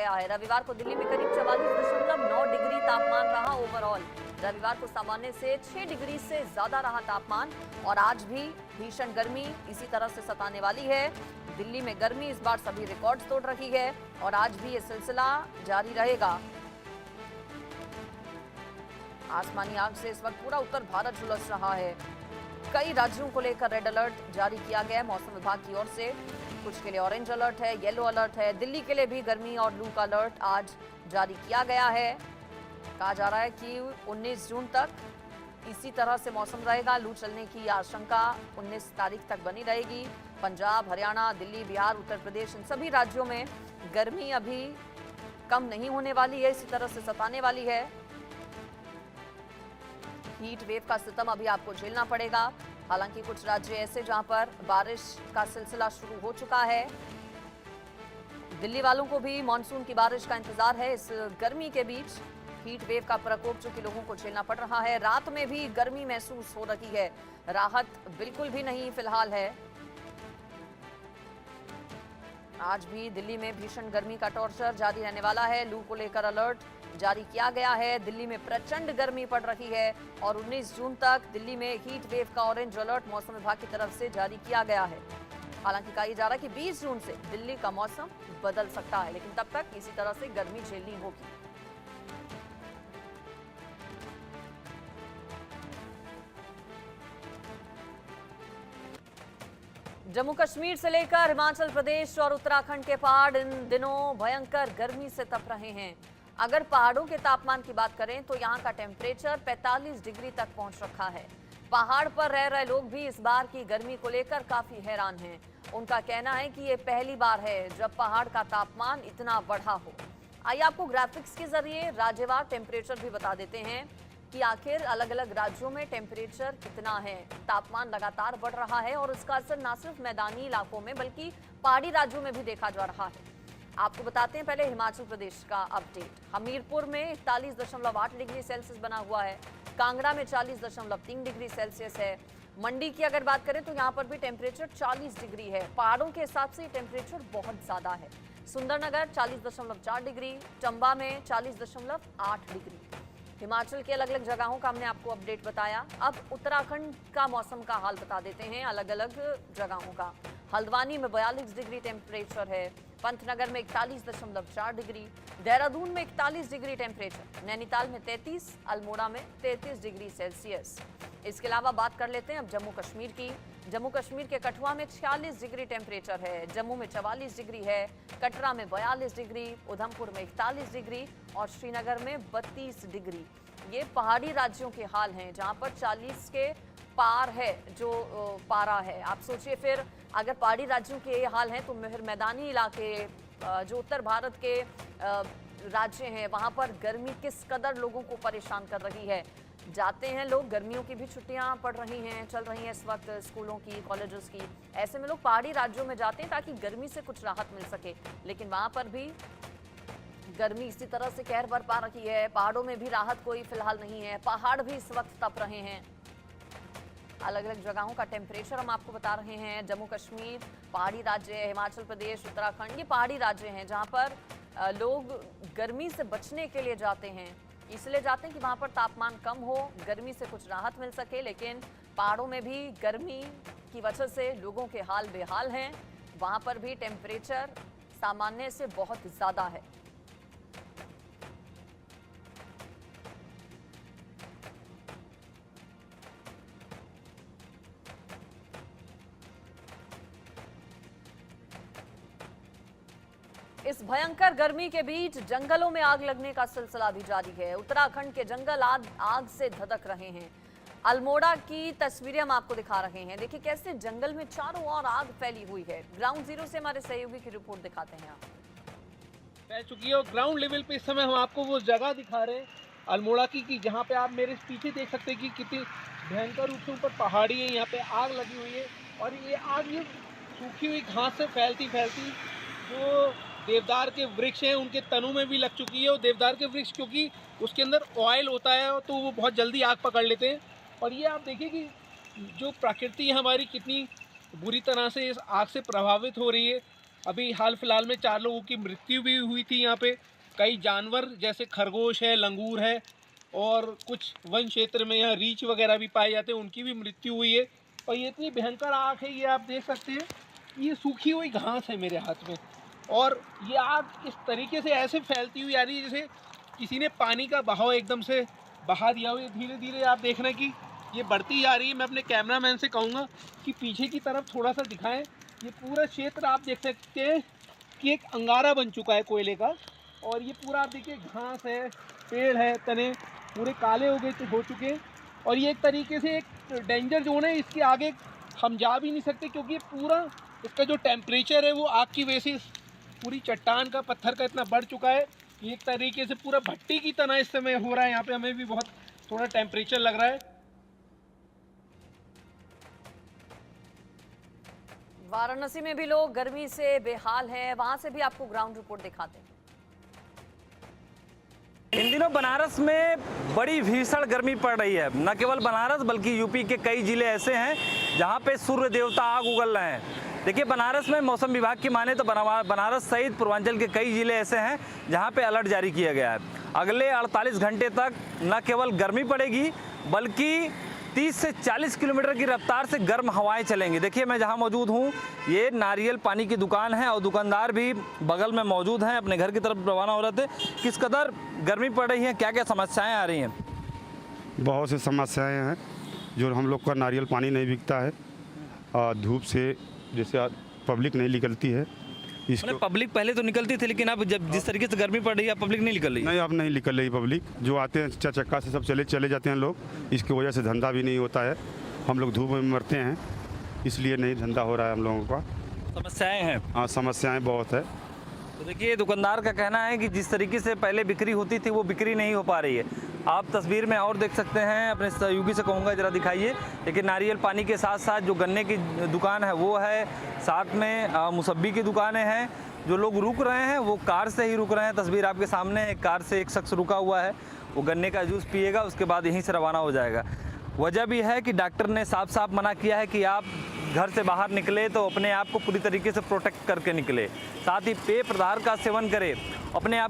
गया है। रविवार को दिल्ली में करीब 44.9 डिग्री तापमान रहा ओवरऑल। रविवार को सामान्य से 6 डिग्री से ज्यादा रहा तापमान और आज भी भीषण गर्मी इसी तरह से सताने वाली है। दिल्ली में गर्मी इस बार सभी रिकॉर्ड्स तोड़ रही है और आज भी ये सिलसिला जारी रहेगा। आसमानी आग से इस वक्त पूरा उत्तर भारत झुलस रहा है। कई राज्यों को लेकर रेड अलर्ट जारी किया गया है मौसम विभाग की ओर से। कुछ के लिए ऑरेंज अलर्ट है, येलो अलर्ट है। दिल्ली के लिए भी गर्मी और लू का अलर्ट आज जारी किया गया है। कहा जा रहा है कि 19 जून तक इसी तरह से मौसम रहेगा। लू चलने की आशंका 19 तारीख तक बनी रहेगी। पंजाब, हरियाणा, दिल्ली, बिहार, उत्तर प्रदेश इन सभी राज्यों में गर्मी अभी कम नहीं होने वाली है, इसी तरह से सताने वाली है। हीट वेव का सितम अभी आपको झेलना पड़ेगा। हालांकि कुछ राज्य ऐसे जहां पर बारिश का सिलसिला शुरू हो चुका है। दिल्ली वालों को भी मानसून की बारिश का इंतजार है। इस गर्मी के बीच हीट वेव का प्रकोप जो कि लोगों को झेलना पड़ रहा है। रात में भी गर्मी महसूस हो रही है, राहत बिल्कुल भी नहीं फिलहाल है। आज भी दिल्ली में भीषण गर्मी का टॉर्चर जारी रहने वाला है। लू को लेकर अलर्ट जारी किया गया है। दिल्ली में प्रचंड गर्मी पड़ रही है और 19 जून तक दिल्ली में हीट वेव का ऑरेंज अलर्ट मौसम विभाग की तरफ से जारी किया गया है। हालांकि कहा जा रहा है कि 20 जून से दिल्ली का मौसम बदल सकता है, लेकिन तब तक इसी तरह से गर्मी झेलनी होगी। जम्मू कश्मीर से लेकर हिमाचल प्रदेश और उत्तराखंड के पहाड़ इन दिनों भयंकर गर्मी से तप रहे हैं। अगर पहाड़ों के तापमान की बात करें तो यहां का टेम्परेचर 45 डिग्री तक पहुंच रखा है। पहाड़ पर रह रहे लोग भी इस बार की गर्मी को लेकर काफी हैरान हैं। उनका कहना है कि ये पहली बार है जब पहाड़ का तापमान इतना बढ़ा हो। आइए आपको ग्राफिक्स के जरिए राज्यवार टेम्परेचर भी बता देते हैं कि आखिर अलग अलग राज्यों में टेम्परेचर कितना है। तापमान लगातार बढ़ रहा है और इसका असर न सिर्फ मैदानी इलाकों में बल्कि पहाड़ी राज्यों में भी देखा जा रहा है। आपको बताते हैं पहले हिमाचल प्रदेश का अपडेट। हमीरपुर में 41.8 डिग्री सेल्सियस बना हुआ है। कांगड़ा में 40.3 डिग्री सेल्सियस है। मंडी की अगर बात करें तो यहाँ पर भी टेम्परेचर 40 डिग्री है। पहाड़ों के हिसाब से टेम्परेचर बहुत ज्यादा है। सुंदरनगर 40.4 डिग्री, चंबा में 40.8 डिग्री। हिमाचल के अलग अलग जगहों का हमने आपको अपडेट बताया। अब उत्तराखंड का मौसम का हाल बता देते हैं अलग अलग जगहों का। हल्द्वानी में 42 डिग्री टेम्परेचर है। पंतनगर में 41.4 डिग्री, देहरादून में 41 डिग्री टेम्परेचर, नैनीताल में 33, अल्मोड़ा में 33 डिग्री सेल्सियस। इसके अलावा बात कर लेते हैं अब जम्मू कश्मीर की। जम्मू कश्मीर के कठुआ में 46 डिग्री टेम्परेचर है। जम्मू में 44 डिग्री है। कटरा में 42 डिग्री, उधमपुर में 41 डिग्री और श्रीनगर में 32 डिग्री। ये पहाड़ी राज्यों के हाल हैं जहां पर 40 के पार है जो पारा है। आप सोचिए फिर अगर पहाड़ी राज्यों के ये हाल हैं तो फिर मैदानी इलाके जो उत्तर भारत के राज्य हैं वहां पर गर्मी किस कदर लोगों को परेशान कर रही है। जाते हैं लोग, गर्मियों की भी छुट्टियां पड़ रही हैं, चल रही हैं इस वक्त स्कूलों की, कॉलेजेस की। ऐसे में लोग पहाड़ी राज्यों में जाते हैं ताकि गर्मी से कुछ राहत मिल सके, लेकिन वहां पर भी गर्मी इसी तरह से कहर बरपा रखी है। पहाड़ों में भी राहत कोई फिलहाल नहीं है। पहाड़ भी इस वक्त तप रहे हैं। अलग अलग जगहों का टेम्परेचर हम आपको बता रहे हैं। जम्मू कश्मीर पहाड़ी राज्य है, हिमाचल प्रदेश, उत्तराखंड ये पहाड़ी राज्य हैं जहां पर लोग गर्मी से बचने के लिए जाते हैं। इसलिए जाते हैं कि वहां पर तापमान कम हो, गर्मी से कुछ राहत मिल सके, लेकिन पहाड़ों में भी गर्मी की वजह से लोगों के हाल बेहाल हैं। वहां पर भी टेम्परेचर सामान्य से बहुत ज्यादा है। इस भयंकर गर्मी के बीच जंगलों में आग लगने का सिलसिला भी जारी है। उत्तराखंड के जंगल आग से धधक रहे हैं। अल्मोड़ा की तस्वीरें हम आपको दिखा रहे हैं। देखिए कैसे जंगल में चारों ओर आग फैली हुई है। ग्राउंड जीरो से हमारे सहयोगी की रिपोर्ट दिखाते हैं आप। फैल चुकी है और ग्राउंड लेवल पे इस समय हम आपको वो जगह दिखा रहे हैं अल्मोड़ा की जहाँ पे आप मेरे पीछे देख सकते हैं कि कितनी भयंकर रूप से ऊपर पहाड़ी है। यहाँ पे आग लगी हुई है और ये आग ये सूखी हुई घास से फैलती जो देवदार के वृक्ष हैं उनके तनों में भी लग चुकी है। और देवदार के वृक्ष क्योंकि उसके अंदर ऑयल होता है तो वो बहुत जल्दी आग पकड़ लेते हैं। और ये आप देखिए कि जो प्रकृति है हमारी कितनी बुरी तरह से इस आग से प्रभावित हो रही है। अभी हाल फिलहाल में 4 लोगों की मृत्यु भी हुई थी यहाँ पे। कई जानवर जैसे खरगोश है, लंगूर है और कुछ वन क्षेत्र में यहाँ रीछ वगैरह भी पाए जाते हैं, उनकी भी मृत्यु हुई है। और ये इतनी भयंकर आग है, ये आप देख सकते हैं, ये सूखी हुई घास है मेरे हाथ में, और ये आग इस तरीके से ऐसे फैलती हुई आ रही है जैसे किसी ने पानी का बहाव एकदम से बहा दिया हो। ये धीरे धीरे आप देख रहे हैं कि ये बढ़ती जा रही है। मैं अपने कैमरामैन से कहूँगा कि पीछे की तरफ थोड़ा सा दिखाएं। ये पूरा क्षेत्र आप देख सकते हैं कि एक अंगारा बन चुका है कोयले का, और ये पूरा आप देखिए घास है, पेड़ है, तने पूरे काले हो चुके हैं। और ये एक तरीके से एक डेंजर जोन है, इसके आगे हम जा भी नहीं सकते क्योंकि ये पूरा इसका जो टेम्परेचर है वो आग की वजह से पूरी चट्टान का, पत्थर का इतना बढ़ चुका है। ये एक तरीके से पूरा भट्टी की तरह इस समय हो रहा है। यहाँ पे हमें भी बहुत थोड़ा टेम्परेचर लग रहा है। वाराणसी में भी लोग गर्मी से बेहाल हैं, वहां से भी आपको ग्राउंड रिपोर्ट दिखाते हैं। इन दिनों बनारस में बड़ी भीषण गर्मी पड़ रही है। न केवल बनारस बल्कि यूपी के कई जिले ऐसे हैं जहां पे सूर्य देवता आग उगल रहे हैं। देखिए, बनारस में मौसम विभाग की माने तो बनारस सहित पूर्वांचल के कई जिले ऐसे हैं जहां पे अलर्ट जारी किया गया है। अगले 48 घंटे तक न केवल गर्मी पड़ेगी बल्कि 30 से 40 किलोमीटर की रफ्तार से गर्म हवाएं चलेंगी। देखिए, मैं जहां मौजूद हूं ये नारियल पानी की दुकान है और दुकानदार भी बगल में मौजूद हैं, अपने घर की तरफ रवाना हो रहे थे। किस कदर गर्मी पड़ रही है, क्या क्या समस्याएं आ रही हैं? बहुत सी समस्याएं हैं। जो हम लोग का नारियल पानी नहीं बिकता है, धूप से जैसे पब्लिक नहीं निकलती है इसको। पब्लिक पहले तो निकलती थी, लेकिन अब जब जिस तरीके से गर्मी पड़ रही है पब्लिक नहीं निकल रही है। नहीं, अब नहीं निकल रही पब्लिक। जो आते हैं चक्का से सब चले जाते हैं लोग, इसकी वजह से धंधा भी नहीं होता है। हम लोग धूप में मरते हैं, इसलिए नहीं धंधा हो रहा है हम लोगों का। समस्याएं हैं। हाँ, समस्याएं बहुत है। तो देखिए, दुकानदार का कहना है कि जिस तरीके से पहले बिक्री होती थी वो बिक्री नहीं हो पा रही है। आप तस्वीर में और देख सकते हैं, अपने सहयोगी से कहूँगा जरा दिखाइए। लेकिन नारियल पानी के साथ साथ जो गन्ने की दुकान है वो है, साथ में मुसब्बी की दुकानें हैं। जो लोग रुक रहे हैं वो कार से ही रुक रहे हैं। तस्वीर आपके सामने है, कार से एक शख्स रुका हुआ है, वो गन्ने का जूस पिएगा, उसके बाद यहीं से रवाना हो जाएगा। वजह भी है कि डॉक्टर ने साफ साफ मना किया है कि आप घर से बाहर निकले तो अपने आप को पूरी तरीके से प्रोटेक्ट करके निकले, साथ ही पेय पदार्थ का सेवन करें, अपने आप